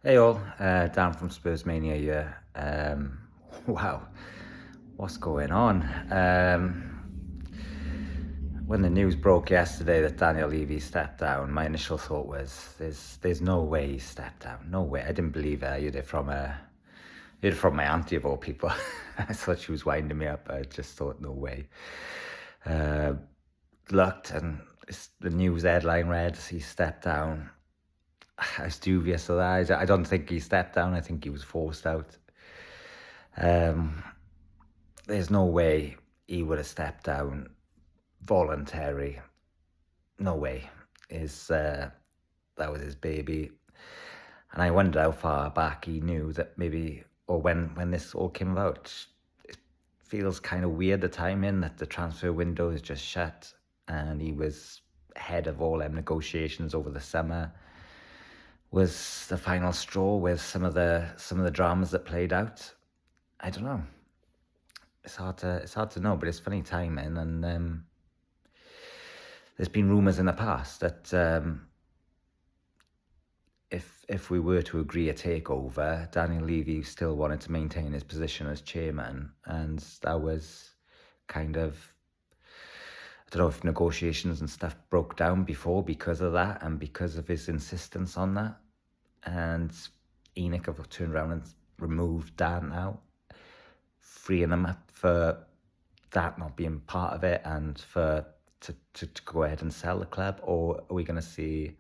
Hey all, Dan from Spurs Mania here. Wow, what's going on? When the news broke yesterday that Daniel Levy stepped down, my initial thought was, "There's no way he stepped down. No way." I didn't believe it. I heard it from my auntie of all people. I thought she was winding me up. I just thought, no way. Uh, Looked and the news headline read he stepped down. I was dubious of that. I don't think he stepped down. I think he was forced out. Um, there's no way he would have stepped down voluntary. No way. That was his baby, and I wonder how far back he knew that maybe, or when this all came about. It feels kind of weird the timing that the transfer window is just shut, and he was head of all them negotiations over the summer. Was the final straw with some of the dramas that played out. I don't know. It's hard to know, but it's funny timing. And there's been rumours in the past that if we were to agree a takeover, Daniel Levy still wanted to maintain his position as chairman, and that was kind of, I don't know if negotiations and stuff broke down before because of that and because of his insistence on that. And Enoch have turned around and removed Dan now, freeing him up for that not being part of it and for to go ahead and sell the club. Or are we going to see,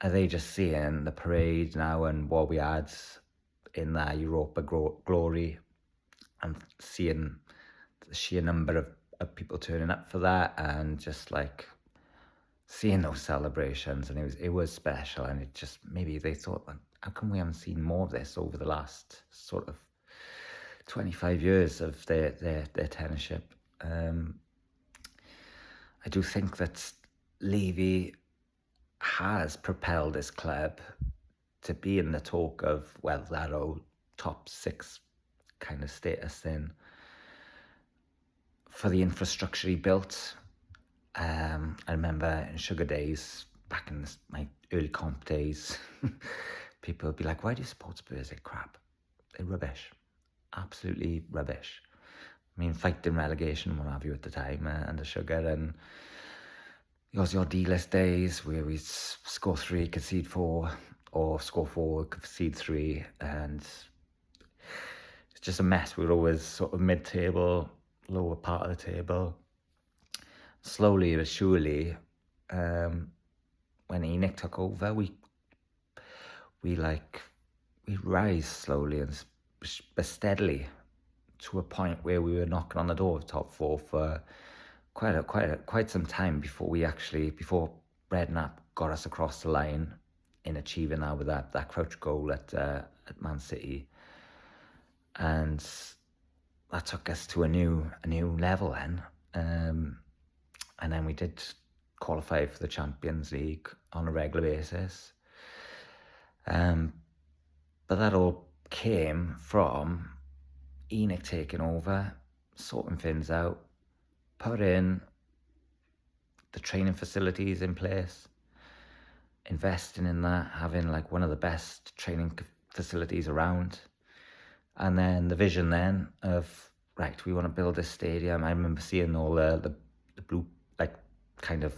are they just seeing the parade now and what we had in that Europa glory and seeing the sheer number of people turning up for that and just like seeing those celebrations, and it was special, and it just, maybe they thought, like, how come we haven't seen more of this over the last sort of 25 years of their tenureship? I do think that Levy has propelled this club to be in the talk of, well, that old top six kind of status then, for the infrastructure he built. I remember in Sugar days, back in my early comp days, people would be like, "Why do you support Spurs? They're crap. They're rubbish. Absolutely rubbish." I mean, fighting relegation and what have you at the time under Sugar, and it was your D-list days where we'd score 3, concede 4, or score 4, concede 3, and it's just a mess. We were always sort of mid-table, lower part of the table. Slowly but surely, when Enoch took over, we rise slowly and but steadily to a point where we were knocking on the door of top 4 for quite some time before Redknapp got us across the line in achieving that with that crouch goal at Man City, and that took us to a new level then. And then we did qualify for the Champions League on a regular basis. But that all came from Enoch taking over, sorting things out, putting the training facilities in place, investing in that, having like one of the best training facilities around. And then the vision then of, right, we want to build this stadium. I remember seeing all the blue, like, kind of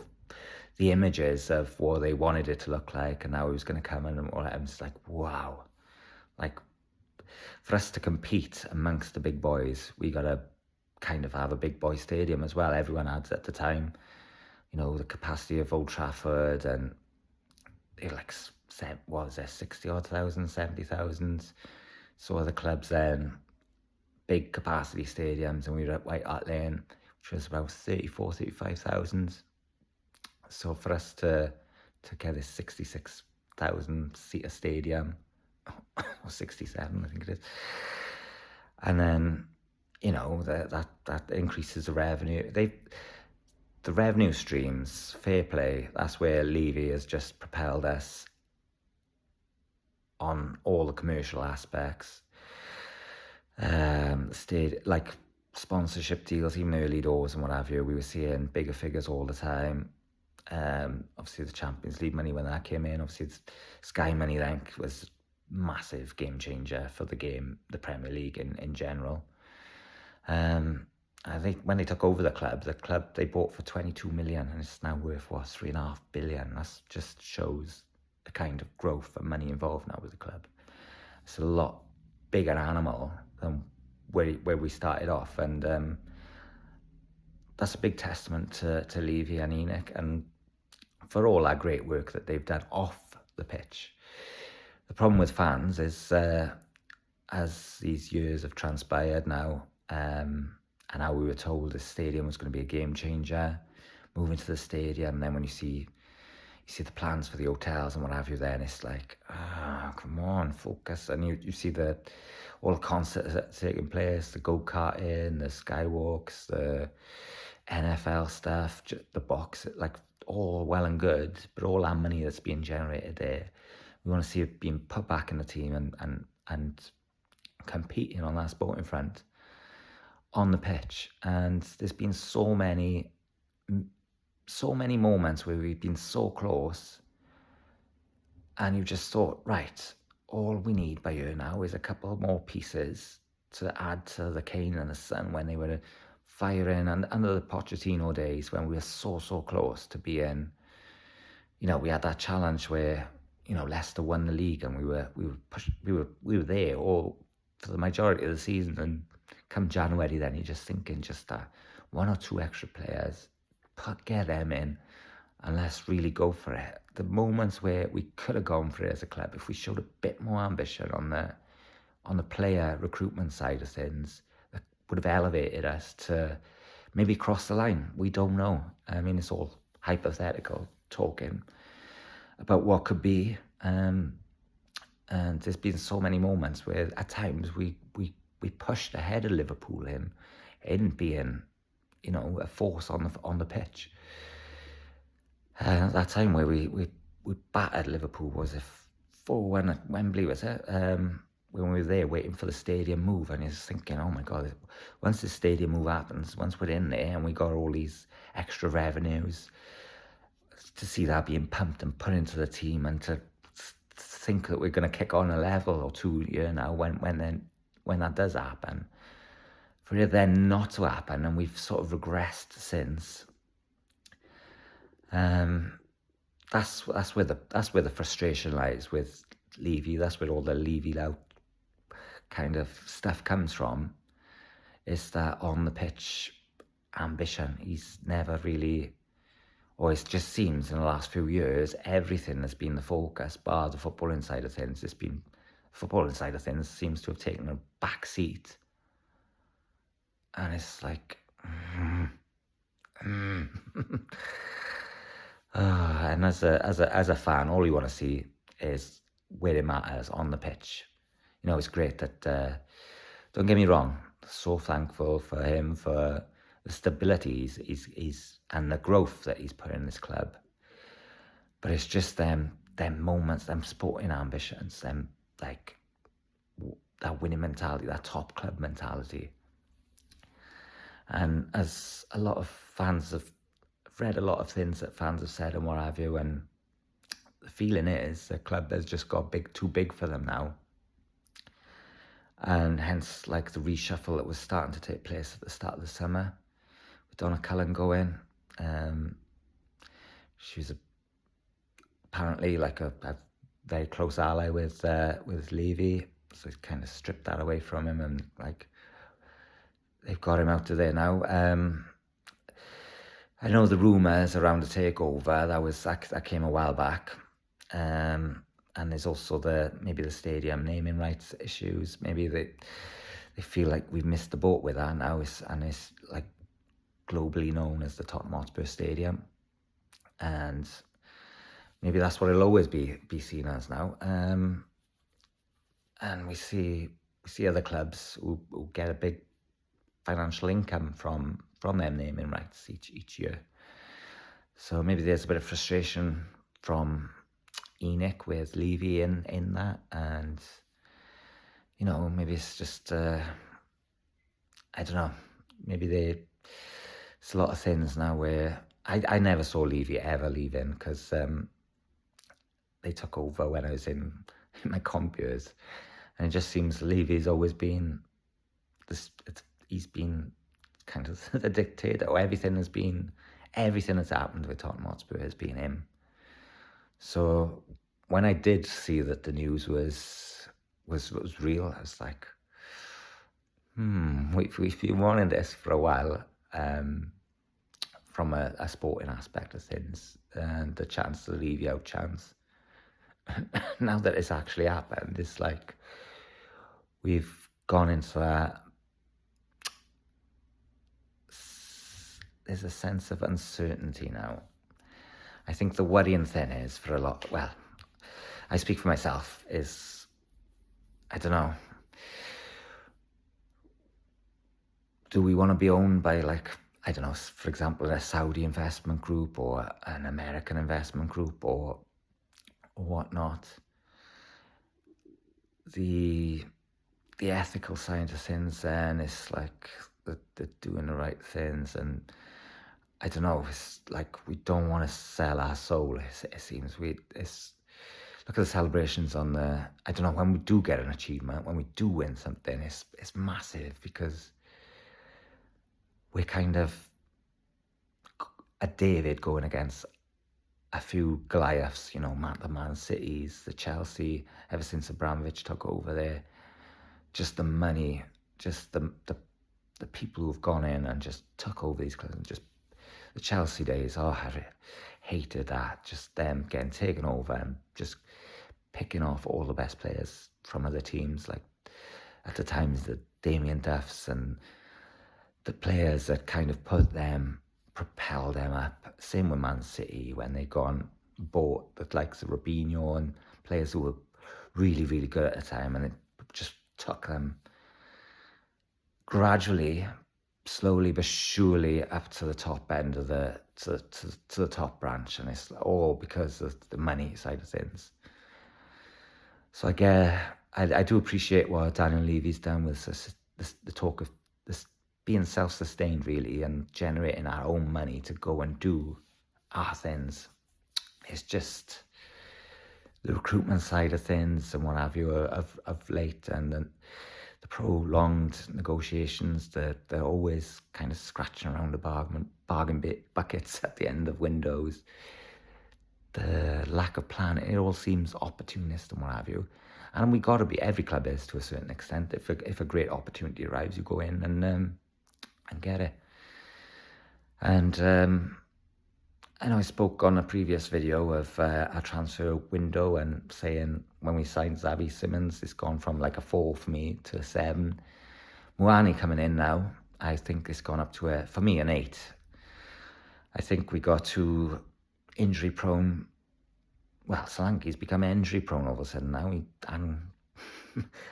the images of what they wanted it to look like and how it was going to come in, and all that. I was like, wow. Like, for us to compete amongst the big boys, we got to kind of have a big boy stadium as well. Everyone had at the time, the capacity of Old Trafford, and it like, what was there, 60 odd thousand, 70,000. So other clubs then, big capacity stadiums, and we were at White Hart Lane, which was about 34, 35,000. So for us to get this 66,000 seater stadium, or 67, I think it is, and then that increases the revenue. The revenue streams, fair play. That's where Levy has just propelled us on all the commercial aspects. Like sponsorship deals, even early doors and what have you, we were seeing bigger figures all the time. Obviously the Champions League money when that came in, obviously Sky money then was massive game changer for the game, the Premier League in general. I think when they took over the club they bought for 22 million, and it's now worth, what, 3.5 billion. That just shows the kind of growth and money involved now with the club. It's a lot bigger animal than where we started off, and that's a big testament to Levy and Enoch, and for all that great work that they've done off the pitch. The problem with fans is, as these years have transpired now, and how we were told the stadium was going to be a game changer, moving to the stadium, and then when you see the plans for the hotels and what have you, then it's like, come on, focus. And you see all the concerts that are taking place, the go-karting, the skywalks, the NFL stuff, the box, like, all well and good, but all that money that's being generated there, we want to see it being put back in the team and competing on that sporting front on the pitch. And there's been so many moments where we've been so close, and you just thought, right, all we need by here now is a couple more pieces to add to the Kane and the Son when they were firing, and under the Pochettino days when we were so close to being, we had that challenge where, Leicester won the league, and we were there all for the majority of the season. And come January, then you're just thinking, that one or two extra players, get them in, and let's really go for it. The moments where we could have gone for it as a club, if we showed a bit more ambition on the player recruitment side of things, that would have elevated us to maybe cross the line. We don't know. I mean, it's all hypothetical talking about what could be. And there's been so many moments where at times we pushed ahead of Liverpool in being, a force on the pitch. That time where we battered Liverpool, was it 4-1 at Wembley, was it? When we were there waiting for the stadium move, and you're just thinking, oh my God, once the stadium move happens, once we're in there and we got all these extra revenues, to see that being pumped and put into the team, and to think that we're going to kick on a level or two now when that does happen, for it then not to happen, and we've sort of regressed since. That's where the frustration lies with Levy. That's where all the Levy out kind of stuff comes from. Is that on the pitch ambition? He's never really, or it just seems in the last few years, everything has been the focus, bar the footballing side of things. Footballing side of things seems to have taken a back seat, and it's like, and as a fan, all you want to see is where it matters on the pitch. It's great that, don't get me wrong, so thankful for him for the stability he's and the growth that he's put in this club. But it's just them moments, them sporting ambitions, them, like, that winning mentality, that top club mentality. And as a lot of fans have read a lot of things that fans have said and what have you, and the feeling is the club has just got too big for them now. And hence, like, the reshuffle that was starting to take place at the start of the summer, with Donna Cullen going. She was apparently like a very close ally with Levy, so he's kind of stripped that away from him, and like, they've got him out of there now. I know the rumours around the takeover that came a while back, and there's also maybe the stadium naming rights issues. Maybe they feel like we've missed the boat with that now, and it's like globally known as the Tottenham Hotspur Stadium, and maybe that's what it'll always be seen as now. And we see other clubs who get a big financial income from them naming rights each year. So maybe there's a bit of frustration from Enoch with Levy in that, and maybe it's just I don't know, maybe it's a lot of things now where I never saw Levy ever leaving, because they took over when I was in my comp years. And it just seems Levy's always been he's been kind of the dictator, or everything that's happened with Tottenham Hotspur has been him. So when I did see that the news was real, I was like, we've been wanting this for a while, from a sporting aspect of things, and the chance to leave you out chance. Now that it's actually happened, it's like we've gone into there's a sense of uncertainty now. I think the worrying thing is for a lot, well, I speak for myself, is, I don't know, do we want to be owned by, like, I don't know, for example, a Saudi investment group or an American investment group or whatnot? The ethical side of things then is like they're doing the right things, and I don't know, it's like we don't want to sell our soul. It seems look at the celebrations on I don't know, when we do get an achievement, when we do win something, it's massive, because we're kind of a David going against a few Goliaths, the Man Cities, the Chelsea, ever since Abramovich took over there. Just the money, just the people who've gone in and just took over these clubs, and just the Chelsea days, I hated that, just them getting taken over and just picking off all the best players from other teams, like at the times the Damien Duffs and the players that kind of propel them up. Same with Man City, when they bought the likes of Robinho and players who were really, really good at the time, and it just took them gradually, slowly but surely, up to the top end of to the top branch, and it's all because of the money side of things. So I do appreciate what Daniel Levy's done with the talk of this being self-sustained, really, and generating our own money to go and do our things. It's just the recruitment side of things and what have you of late, and the prolonged negotiations, they're always kind of scratching around the bargain buckets at the end of windows. The lack of planning, it all seems opportunist and what have you. And we got to be, every club is to a certain extent. If a great opportunity arrives, you go in and get it. And I know I spoke on a previous video of our transfer window and saying when we signed Xavi Simons, it's gone from like a 4 for me to a 7. Muani coming in now, I think it's gone up to, for me, an 8. I think we got too injury prone. Well, Solanke's become injury prone all of a sudden now. He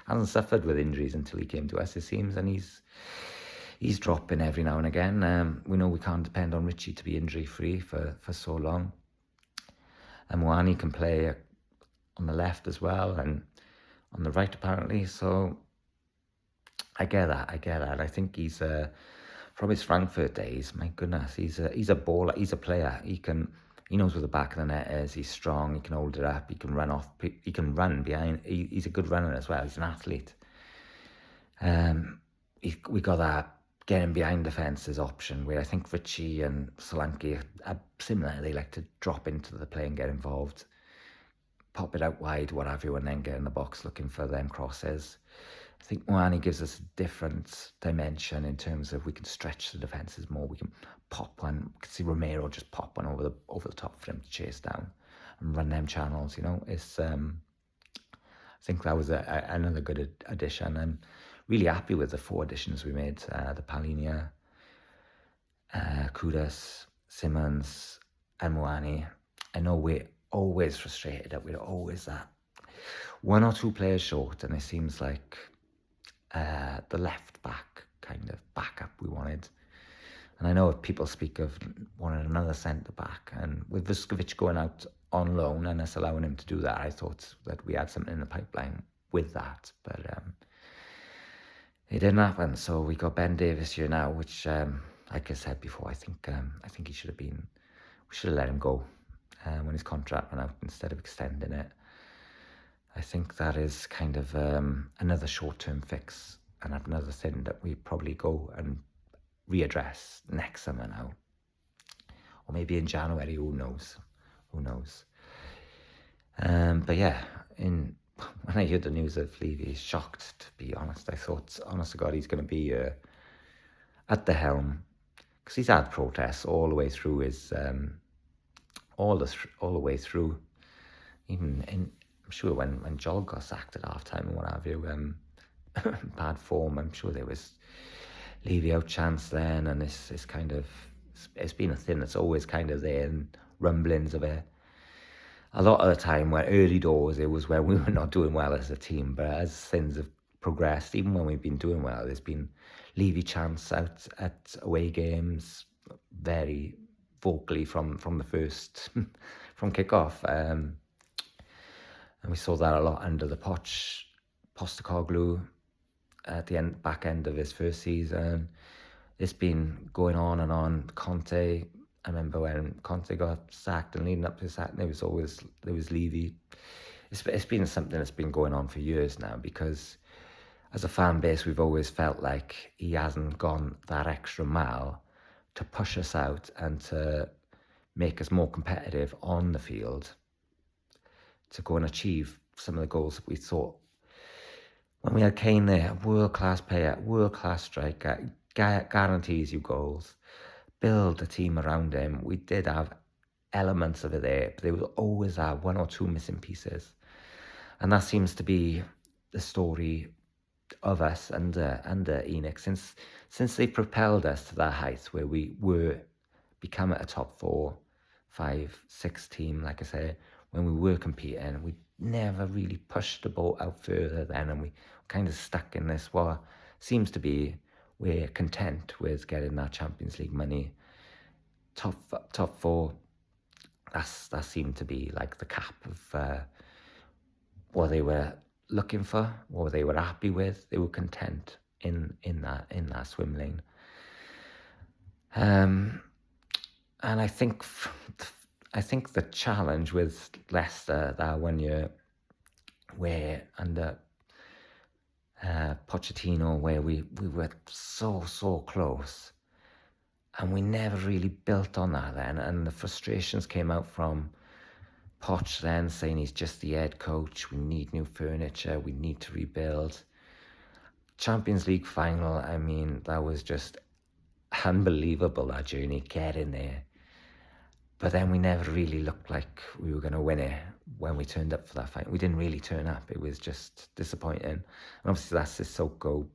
hasn't suffered with injuries until he came to us, it seems, and he's dropping every now and again. We know we can't depend on Richie to be injury-free for so long. And Muani can play on the left as well, and on the right apparently. So I get that. I think he's from his Frankfurt days. My goodness, he's a baller. He's a player. He knows where the back of the net is. He's strong. He can hold it up. He can run off. He can run behind. He's a good runner as well. He's an athlete. We got that getting behind the fences option, where I think Richie and Solanke are similar. They like to drop into the play and get involved, pop it out wide, what have you, and then get in the box looking for them crosses. I think Muani gives us a different dimension in terms of we can stretch the defences more. We can pop one. We can see Romero just pop one over the top for him to chase down and run them channels. It's I think that was another good addition. I'm really happy with the 4 additions we made. The Palhinha, Kudus, Simons, and Muani. I know we're always frustrated that we're always that 1 or 2 players short, and it seems like the left back kind of backup we wanted. And I know people speak of wanting another centre back, and with Vuskovic going out on loan and us allowing him to do that, I thought that we had something in the pipeline with that, but it didn't happen. So we got Ben Davies here now, which, like I said before, I think he should have been. We should have let him go. when his contract ran out instead of extending it. I think that is kind of another short-term fix and another thing that we probably go and readdress next summer now. Or maybe in January, who knows? But yeah, when I heard the news of Levy, shocked, to be honest. I thought, honest to God, he's going to be at the helm, because he's had protests all the way through his all the way through. Even I'm sure when Jog got sacked at halftime and what have you, bad form. I'm sure there was Levy out chance then, and it's kind of it's been a thing that's always kind of there, and rumblings of it. A lot of the time, when early doors, it was when we were not doing well as a team. But as things have progressed, even when we've been doing well, there's been Levy chants out at away games, very vocally from the first, from kick-off. And we saw that a lot under the Postecoglou at the back end of his first season. It's been going on and on. Conte, I remember when Conte got sacked and leading up to his sack, there was Levy. It's been something that's been going on for years now, because as a fan base, we've always felt like he hasn't gone that extra mile to push us out and to make us more competitive on the field, to go and achieve some of the goals that we thought. When we had Kane there, world-class player, world-class striker, guarantees you goals, build a team around him. We did have elements of it there, but they would always have one or two missing pieces. And that seems to be the story of us under Enoch, since they propelled us to that height where we were becoming a top 4, 5, 6 team, like I say, when we were competing. We never really pushed the boat out further then, and we kind of stuck in this what seems to be, we're content with getting that Champions League money. Top 4, that seemed to be like the cap of what they were looking for, what they were happy with. They were content in that swim lane. And I think the challenge with Leicester that 1 year, where under Pochettino, where we were so close, and we never really built on that then, and the frustrations came out from Poch then saying he's just the head coach, we need new furniture, we need to rebuild. Champions League final, I mean, that was just unbelievable, that journey, getting there. But then we never really looked like we were going to win it when we turned up for that fight. We didn't really turn up. It was just disappointing. And obviously that's Sissoko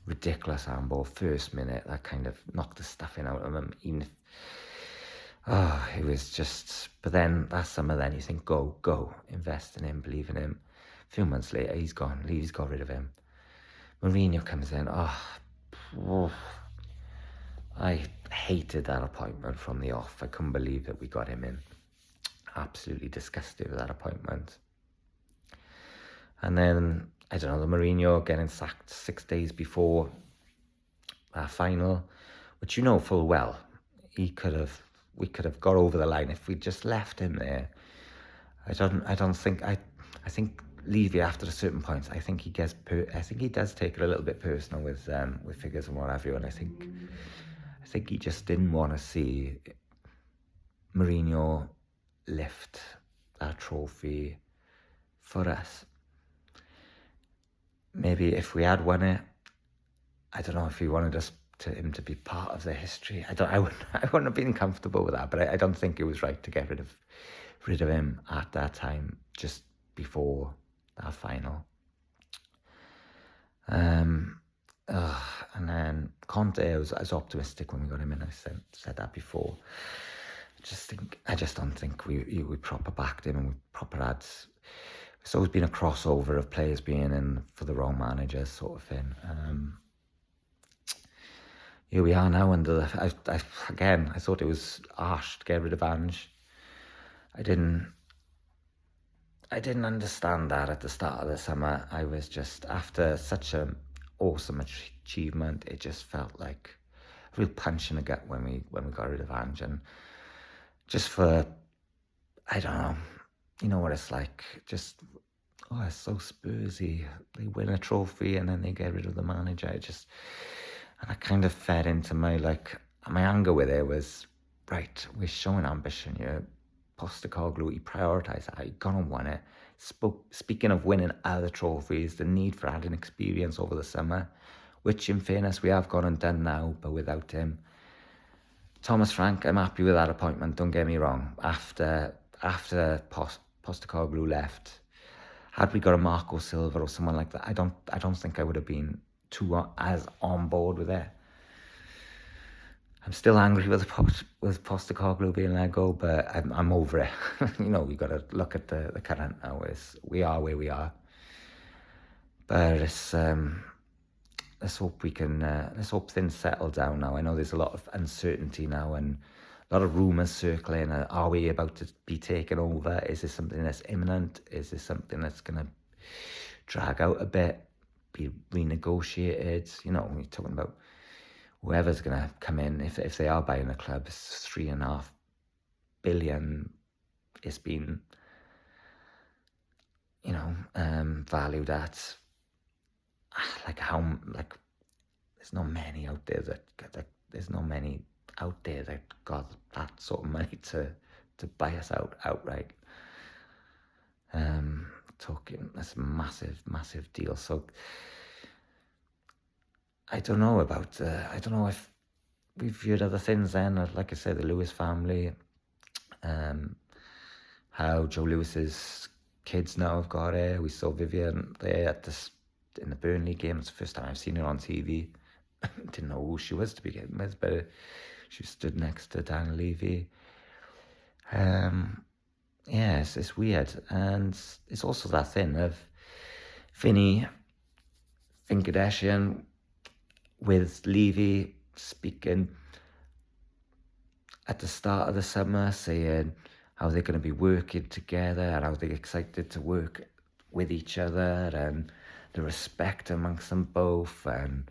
ridiculous handball, first minute, that kind of knocked the stuffing out of him. Even if, it was just, but then that summer then you think, go, invest in him, believe in him. A few months later, he's gone. Levy's got rid of him. Mourinho comes in. I hated that appointment from the off. I couldn't believe that we got him in. Absolutely disgusted with that appointment. And then, I don't know, the Mourinho getting sacked 6 days before our final, which you know full well, we could have got over the line if we just left him there. I think Levy, after a certain point, I think he does take it a little bit personal with figures and what have you, and I think he just didn't want to see Mourinho lift that trophy for us. Maybe if we had won it, I don't know if he wanted him to be part of the history. I wouldn't have been comfortable with that, but I don't think it was right to get rid of him at that time, just before that final. And then Conte, I was optimistic when we got him in. I said that before. I just don't think we proper backed him, and we proper had. It's always been a crossover of players being in for the wrong managers, sort of thing. Here we are now under the. I thought it was harsh to get rid of Ange. I didn't understand that at the start of the summer. I was just, after such an awesome achievement, it just felt like a real punch in the gut when we got rid of Ange. And just for I don't know. You know what it's like. Just, oh, it's so Spursy. They win a trophy and then they get rid of the manager. And I kind of fed into my anger with it was, right, we're showing ambition here. Postecoglou, he prioritised that. He gone and won it. Speaking of winning other trophies, the need for adding experience over the summer, which in fairness we have gone and done now, but without him. Thomas Frank, I'm happy with that appointment, don't get me wrong. After Postecoglou left, had we got a Marco Silva or someone like that, I don't think I would have been too as on board with it. I'm still angry with Postecoglou being let go, but I'm over it. You know, we got to look at the current now. We are where we are, but it's let's hope things settle down now. I know there's a lot of uncertainty now and a lot of rumours circling. Are we about to be taken over? Is this something that's imminent? Is this something that's going to drag out a bit, be renegotiated? You know, we're talking about whoever's going to come in. If they are buying the club, it's $3.5 billion. It's been, you know, valued at there's not many out there that got that sort of money to buy us outright. Talking this massive deal. So I don't know if we've viewed other things then. Like I said, the Lewis family, how Joe Lewis's kids now have got it. We saw Vivian there in the Burnley game. It's the first time I've seen her on TV. Didn't know who she was to begin with, but she stood next to Daniel Levy. It's weird. And it's also that thing of Finn Kardashian with Levy speaking at the start of the summer, saying how they're going to be working together and how they're excited to work with each other and the respect amongst them both, and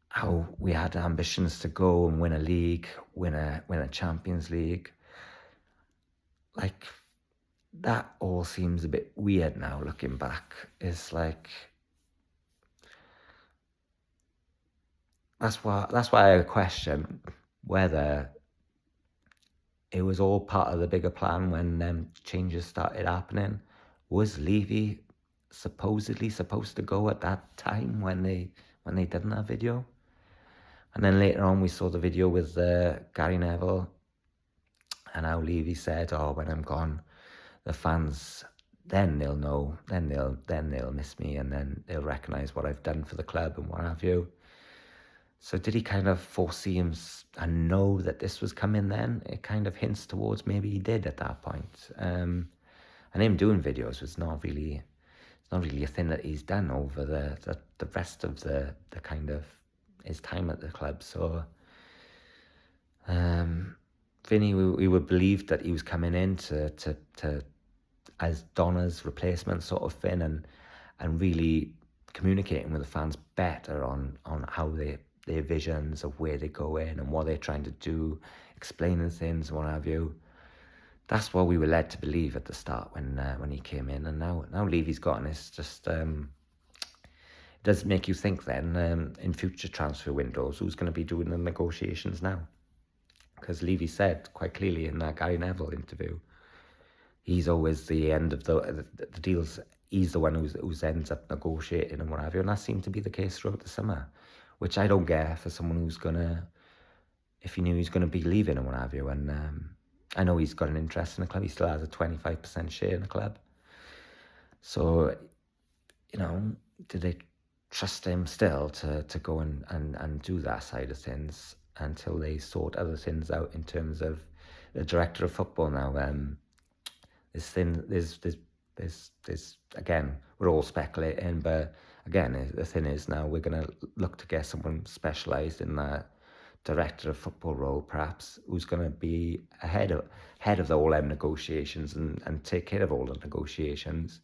how we had ambitions to go and win a league, win a Champions League. Like, that all seems a bit weird now looking back. It's like, that's why I question whether it was all part of the bigger plan when changes started happening. Was Levy supposedly supposed to go at that time when they did that video? And then later on we saw the video with Gary Neville and how Levy said, "Oh, when I'm gone, the fans, then they'll know, then they'll miss me, and then they'll recognise what I've done for the club and what have you." So did he kind of foresee him and know that this was coming then? It kind of hints towards maybe he did at that point. And him doing videos was not really a thing that he's done over the rest of the kind of his time at the club. So Vinny, we were believed that he was coming in to as Donna's replacement sort of thing, and really communicating with the fans better on how their visions of where they go in and what they're trying to do, explaining things, what have you. That's what we were led to believe at the start when he came in, and now Levy's gotten. It's just it does make you think then in future transfer windows, who's going to be doing the negotiations now? Because Levy said quite clearly in that Gary Neville interview, he's always the end of the deals. He's the one who ends up negotiating and what have you, and that seemed to be the case throughout the summer, which I don't get for someone who's gonna, if he knew he's gonna be leaving and what have you. And I know he's got an interest in the club. He still has a 25% share in the club. So, you know, did they trust him still to go and do that side of things until they sort other things out in terms of the director of football now? There's again, we're all speculating, but again, the thing is now we're going to look to get someone specialised in that director of football role, perhaps, who's going to be ahead of all them negotiations and take care of all the negotiations,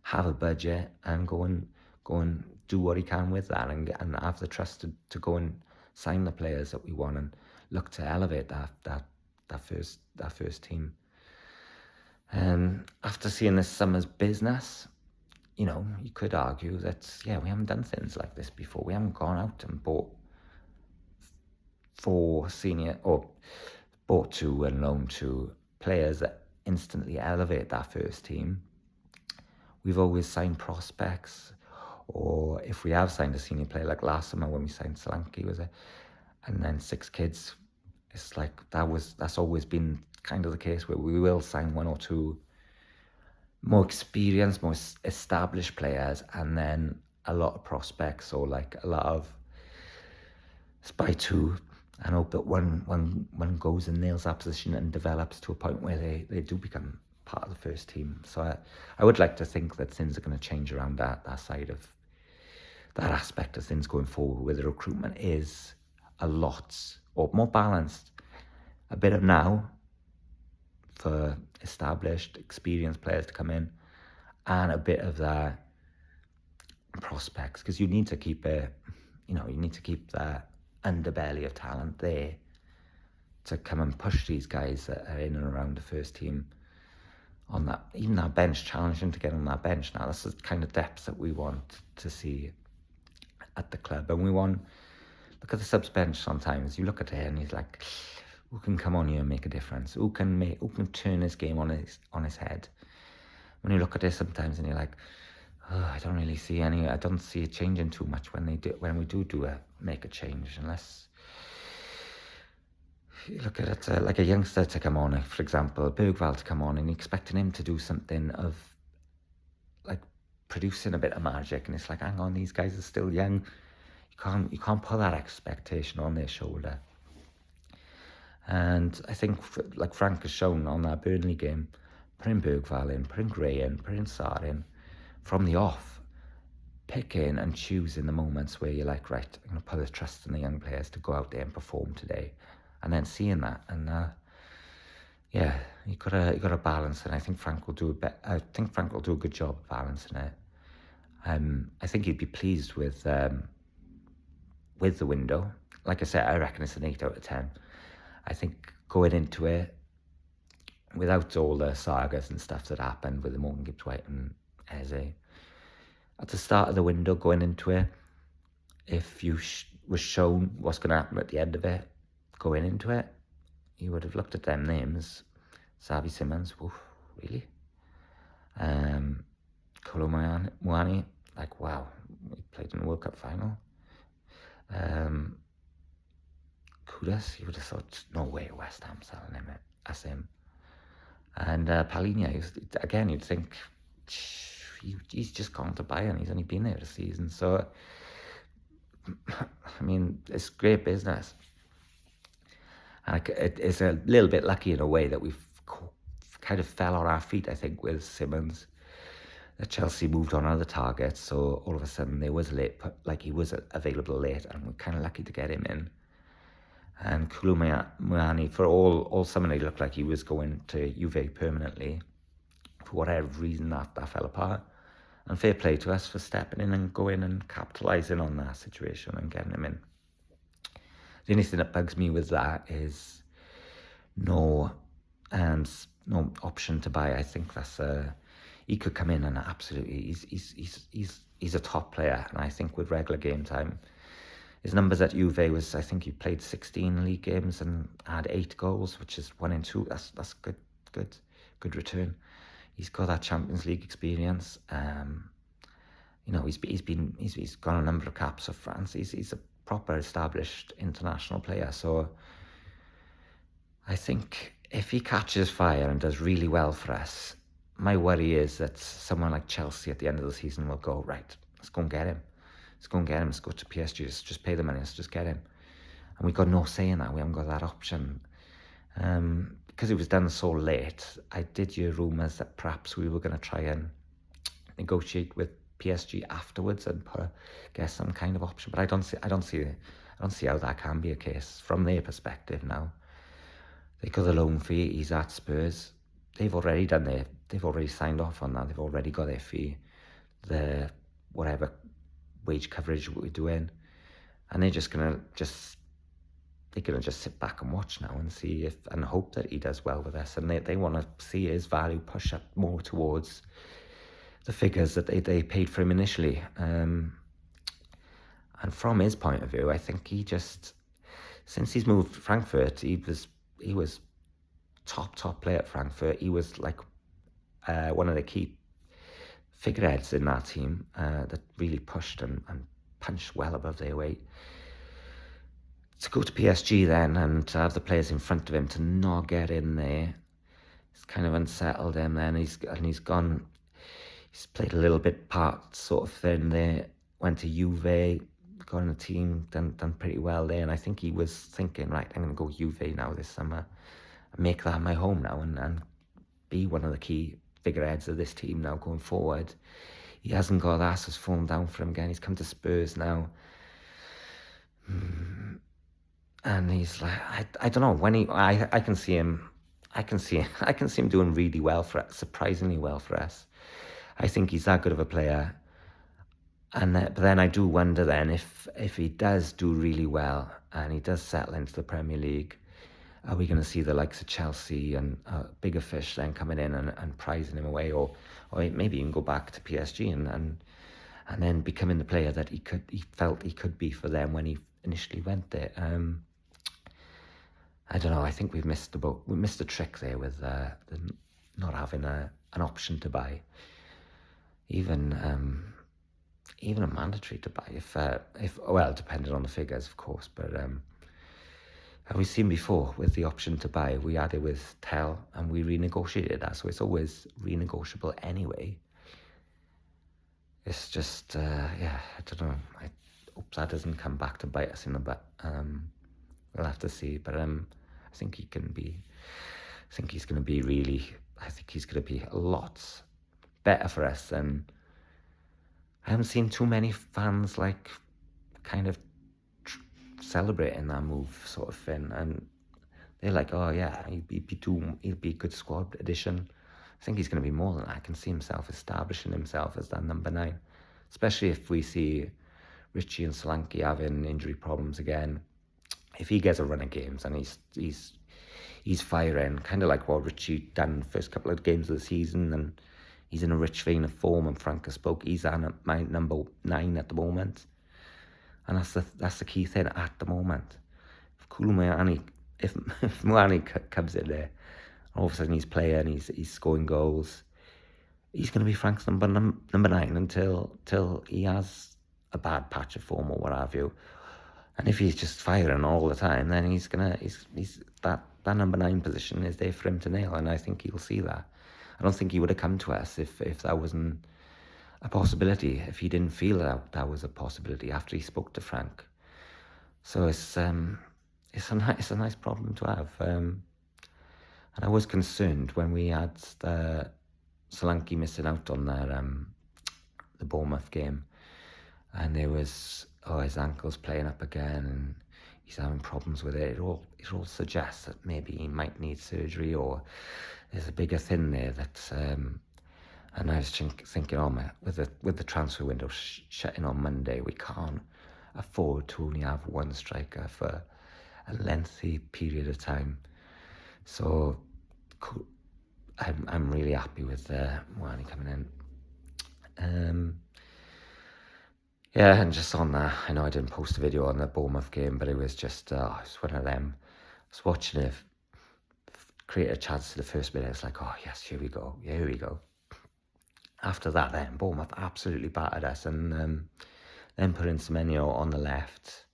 have a budget, and go and do what he can with that, and have the trust to go and sign the players that we want and look to elevate that first team. After seeing this summer's business, you could argue that, we haven't done things like this before. We haven't gone out and bought two and loaned two players that instantly elevate that first team. We've always signed prospects, or if we have signed a senior player, like last summer when we signed Solanke, and then 6 kids. It's like that's always been kind of the case, where we will sign 1 or 2 more experienced, more established players, and then a lot of prospects, or like a lot of spy 2, and hope that one goes and nails that position and develops to a point where they do become part of the first team. So I would like to think that things are going to change around that side of that aspect of things going forward, where the recruitment is a lot or more balanced. A bit of now for established, experienced players to come in, and a bit of the prospects, because you need to keep that underbelly of talent there to come and push these guys that are in and around the first team on that, even that bench, challenging to get on that bench. Now, that's the kind of depth that we want to see at the club. And we want, look at the subs bench sometimes. You look at it and he's like, who can come on here and make a difference? Who can turn this game on his head? When you look at it sometimes and you're like, I don't really see I don't see it changing too much when we do make a change, unless you look at it like a youngster to come on, for example, Bergvall to come on, and you're expecting him to do something of like producing a bit of magic, and it's like, hang on, these guys are still young. You can't put that expectation on their shoulder. And I think, like Frank has shown on that Burnley game, putting Bergvall in, putting Gray in, putting Sarr in, from the off, picking and choosing the moments where you're like, right, I'm going to put the trust in the young players to go out there and perform today, and then seeing that, and you gotta balance it. I think Frank will do a good job of balancing it. I think he'd be pleased with the window. Like I said, I reckon it's an 8 out of 10. I think going into it, without all the sagas and stuff that happened with the Morgan Gibbs-White and Eze, at the start of the window going into it, if you was shown what's going to happen at the end of it, going into it, you would have looked at them names. Xavi Simons, really? Kolo Muani, like, wow, he played in the World Cup final. Kudus, you would have thought, no way, West Ham selling him as him. And Palhinha, again, you'd think, he's just gone to Bayern, he's only been there a season. So, I mean, it's great business. And it's a little bit lucky in a way that we've kind of fell on our feet, I think, with Simons. That Chelsea moved on other targets, so all of a sudden he was available late, and we're kind of lucky to get him in. And Kolo Muani, for all summer, he looked like he was going to Juve permanently. For whatever reason, that fell apart. And fair play to us for stepping in and going and capitalising on that situation and getting him in. The only thing that bugs me with that is no option to buy. I think that's he could come in and absolutely he's a top player, and I think with regular game time, his numbers at Juve was, I think he played 16 league games and had 8 goals, which is 1 in 2. That's good return. He's got that Champions League experience. He's got a number of caps for France. He's a proper established international player. So I think if he catches fire and does really well for us, my worry is that someone like Chelsea at the end of the season will go, right, let's go and get him. Let's go to PSG, just pay the money, let's just get him. And we've got no say in that, we haven't got that option. Because it was done so late, I did hear rumours that perhaps we were going to try and negotiate with PSG afterwards and get some kind of option. But I don't see how that can be a case from their perspective now. They got the loan fee, he's at Spurs. They've already signed off on that, they've already got their fee, the whatever wage coverage we're doing, and they're just gonna they're going to just sit back and watch now and see if, and hope that he does well with us. And they want to see his value push up more towards the figures that they paid for him initially. And from his point of view, I think he just, since he's moved to Frankfurt, he was top player at Frankfurt. He was like one of the key figureheads in that team that really pushed and punched well above their weight. To go to PSG then and to have the players in front of him to not get in there, it's kind of unsettled him then. He's gone. He's played a little bit part sort of thing there. Went to Juve, got in the team, done pretty well there. And I think he was thinking, right, I'm going to go Juve now this summer, and make that my home now, and be one of the key figureheads of this team now going forward. He hasn't got that, so it's fallen down for him again. He's come to Spurs now. And he's like, I don't know, when I can see him doing really well surprisingly well for us. I think he's that good of a player. And but then I do wonder then if he does do really well and he does settle into the Premier League, are we going to see the likes of Chelsea and bigger fish then coming in and prizing him away, or maybe even go back to PSG and then becoming the player that he felt he could be for them when he initially went there. I don't know. I think we missed a trick there with the not having an option to buy, even a mandatory to buy if well, depending on the figures, of course. But have we seen before with the option to buy? We had it with Tell and we renegotiated that, so it's always renegotiable anyway. It's just I don't know. I hope that doesn't come back to bite us in the butt. We'll have to see, but I think he's going to be a lot better for us than. I haven't seen too many fans like kind of celebrating that move sort of thing, and they're like, oh yeah, he'd be a good squad addition. I think he's going to be more than that. I can see himself establishing himself as that number 9, especially if we see Richie and Solanke having injury problems again. If he gets a run of games and he's firing, kind of like what Richie done first couple of games of the season, and he's in a rich vein of form, and Frank spoke, he's on my number 9 at the moment. And that's the key thing at the moment. If Muani comes in there, all of a sudden he's playing, he's scoring goals, he's going to be Frank's number 9 until he has a bad patch of form or what have you. And if he's just firing all the time, then he's that number 9 position is there for him to nail, and I think he'll see that. I don't think he would have come to us if that wasn't a possibility, if he didn't feel that was a possibility after he spoke to Frank. So it's a nice problem to have. And I was concerned when we had Solanke missing out on the Bournemouth game, and there was his ankle's playing up again and he's having problems with it. It all suggests that maybe he might need surgery, or there's a bigger thing there that. And I was thinking, with the transfer window shutting on Monday, we can't afford to only have one striker for a lengthy period of time. So I'm really happy with Muani coming in. And just on that, I know I didn't post a video on the Bournemouth game, but it was just it's one of them. I was watching it create a chance to the first minute. It's like, oh yes, here we go. After that, then Bournemouth absolutely battered us, and then put in Semenyo on the left.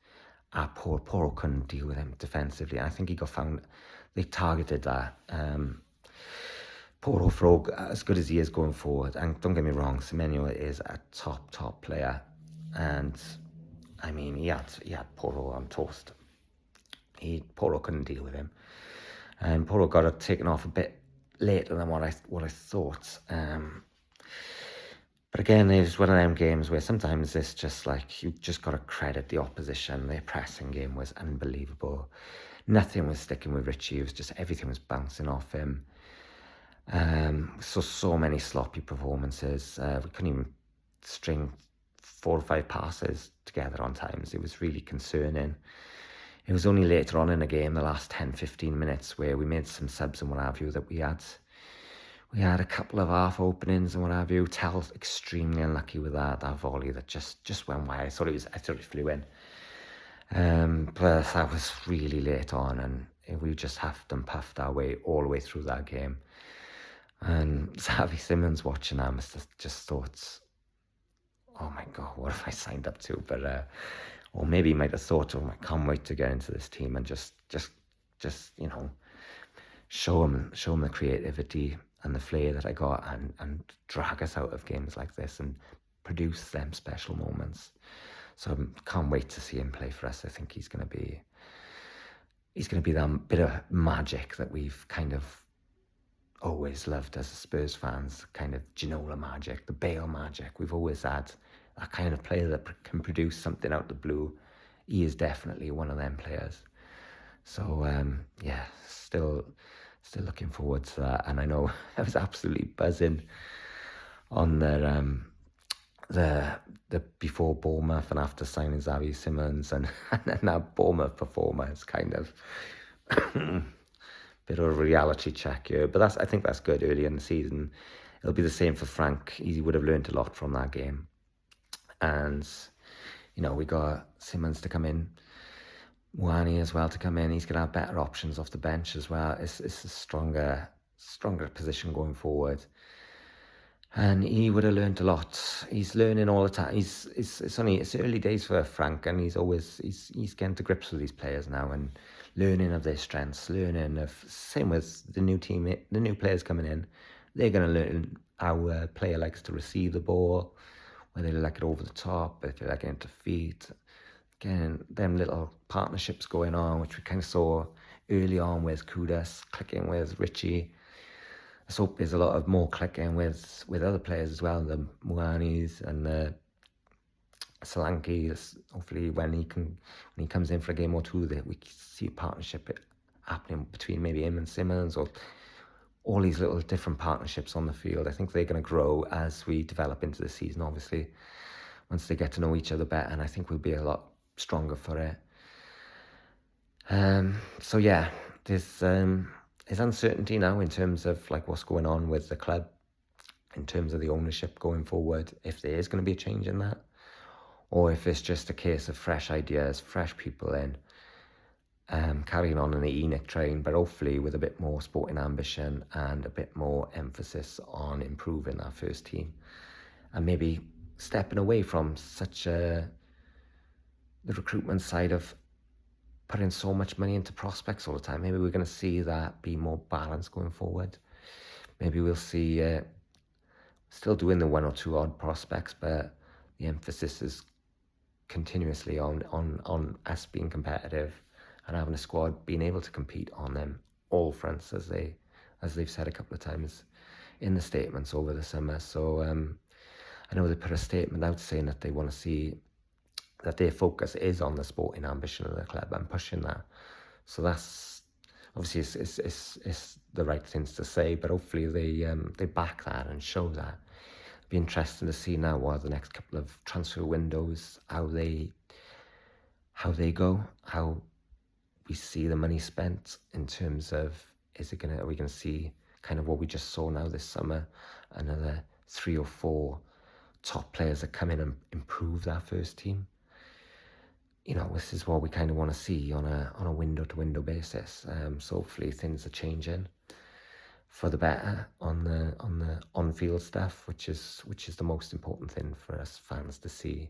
Porro couldn't deal with him defensively. I think he got found. They targeted that. Porro, for as good as he is going forward, and don't get me wrong, Semenyo is a top player, and I mean he had Porro on toast. Porro couldn't deal with him, and Porro got it taken off a bit later than what I thought. But again, it was one of them games where sometimes it's just like you just got to credit the opposition. Their pressing game was unbelievable. Nothing was sticking with Richie. It was just everything was bouncing off him. So many sloppy performances. We couldn't even string 4 or 5 passes together on times. It was really concerning. it was only later on in the game, the last 10-15 minutes, where we made some subs and what have you, that we had a couple of half openings and what have you. Tell's extremely unlucky with that volley that just went wide. I thought it flew in. But that was really late on, and we just huffed and puffed our way all the way through that game. And Xavi Simons watching that must have just thought, oh my God, what have I signed up to? But or maybe he might have thought, oh, I can't wait to get into this team and just show him the creativity and the flair that I got, and drag us out of games like this and produce them special moments. So I can't wait to see him play for us. I think he's going to be that bit of magic that we've kind of always loved as Spurs fans, kind of Ginola magic, the Bale magic. We've always had that kind of player that can produce something out of the blue. He is definitely one of them players. So still looking forward to that. And I know I was absolutely buzzing on the before Bournemouth and after signing Xavi Simons, and then that Bournemouth performance kind of bit of a reality check here. But I think that's good early in the season. It'll be the same for Frank. He would have learned a lot from that game. And, we got Simons to come in, Muani as well to come in. He's going to have better options off the bench as well. It's a stronger position going forward. And he would have learned a lot. He's learning all the time. It's early days for Frank, and he's getting to grips with these players now and learning of their strengths, same with the new team, the new players coming in. They're going to learn how a player likes to receive the ball, whether they like it over the top, if they like it into feet. Again, them little partnerships going on, which we kind of saw early on with Kudus clicking with Richie. I hope there's a lot of more clicking with other players as well, the Muanis and the Solankis. Hopefully when he comes in for a game or two, that we see a partnership happening between maybe him and Simons, or all these little different partnerships on the field. I think they're going to grow as we develop into the season, obviously, once they get to know each other better, and I think we'll be a lot stronger for it. So yeah, there's uncertainty now in terms of like what's going on with the club, in terms of the ownership going forward, if there is going to be a change in that, or if it's just a case of fresh ideas, fresh people in, carrying on in the ENIC train, but hopefully with a bit more sporting ambition and a bit more emphasis on improving our first team, and maybe stepping away from the recruitment side of putting so much money into prospects all the time. Maybe we're going to see that be more balanced going forward. Maybe we'll see still doing the one or two odd prospects, but the emphasis is continuously on us being competitive and having a squad being able to compete on them all fronts, as they've said a couple of times in the statements over the summer. So I know they put a statement out saying that they want to see that their focus is on the sporting ambition of the club and pushing that. So that's obviously it's the right things to say, but hopefully they back that and show that. It'll be interesting to see now what the next couple of transfer windows, how they go, how we see the money spent in terms of are we going to see kind of what we just saw now this summer, another 3 or 4 top players that come in and improve that first team. This is what we kind of want to see on a window-to-window basis. So hopefully things are changing for the better on the on-field stuff, which is the most important thing for us fans to see.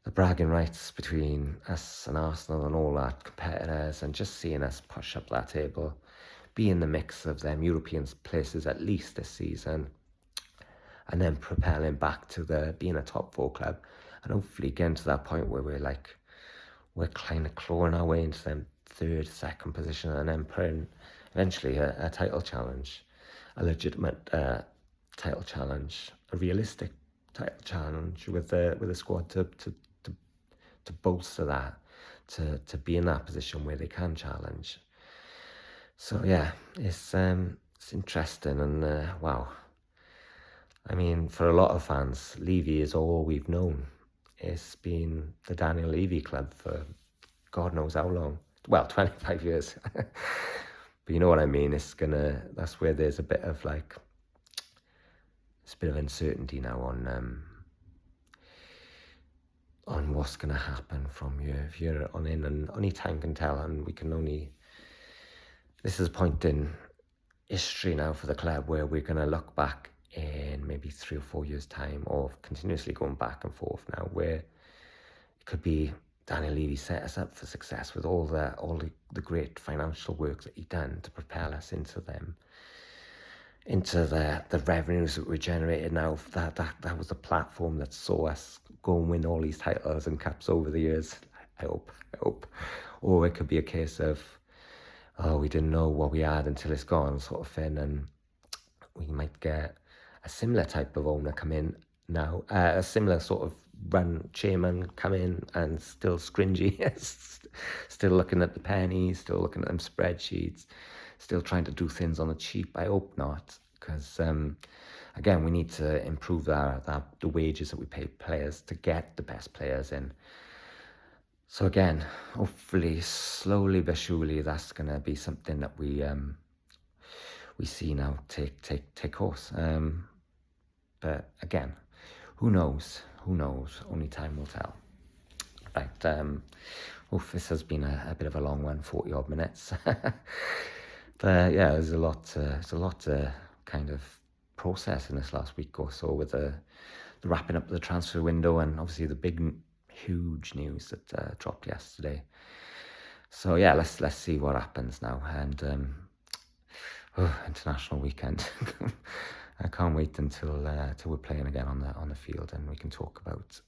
The bragging rights between us and Arsenal and all that competitors, and just seeing us push up that table, be in the mix of them European places at least this season, and then propelling back to being a top 4 club, and hopefully getting to that point where we're kind of clawing our way into them third, second position, and then putting eventually a title challenge, a legitimate title challenge, a realistic title challenge with a squad to bolster that, to be in that position where they can challenge. So yeah, it's interesting, and wow. I mean, for a lot of fans, Levy is all we've known. It's been the Daniel Levy club for God knows how long. Well, 25 years. But you know what I mean? That's where there's a bit of like, it's a bit of uncertainty now on what's going to happen from here on in, and only time can tell, and this is a point in history now for the club where we're going to look back in maybe 3 or 4 years time, or continuously going back and forth now, where it could be Daniel Levy set us up for success with all the great financial work that he done to propel us into the revenues that were generated now. That was the platform that saw us go and win all these titles and cups over the years. I hope. Or it could be a case of, we didn't know what we had until it's gone, sort of thing, and we might get a similar type of owner come in now, a similar sort of chairman come in, and still scringy, still looking at the pennies, still looking at them spreadsheets, still trying to do things on the cheap. I hope not, because again, we need to improve the wages that we pay players to get the best players in. So again, hopefully, slowly but surely, that's going to be something that we see now take course. But again, who knows? Only time will tell. Right. This has been a bit of a long one, 40 odd minutes. But yeah, there's a lot to kind of process in this last week or so, with the wrapping up the transfer window, and obviously the big, huge news that dropped yesterday. So yeah, let's see what happens now. And international weekend. I can't wait until we're playing again on the field, and we can talk about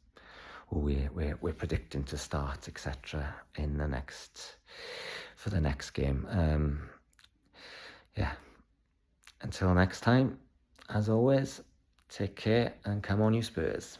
who we're predicting to start, etc. for the next game. Yeah. Until next time, as always, take care and come on, you Spurs.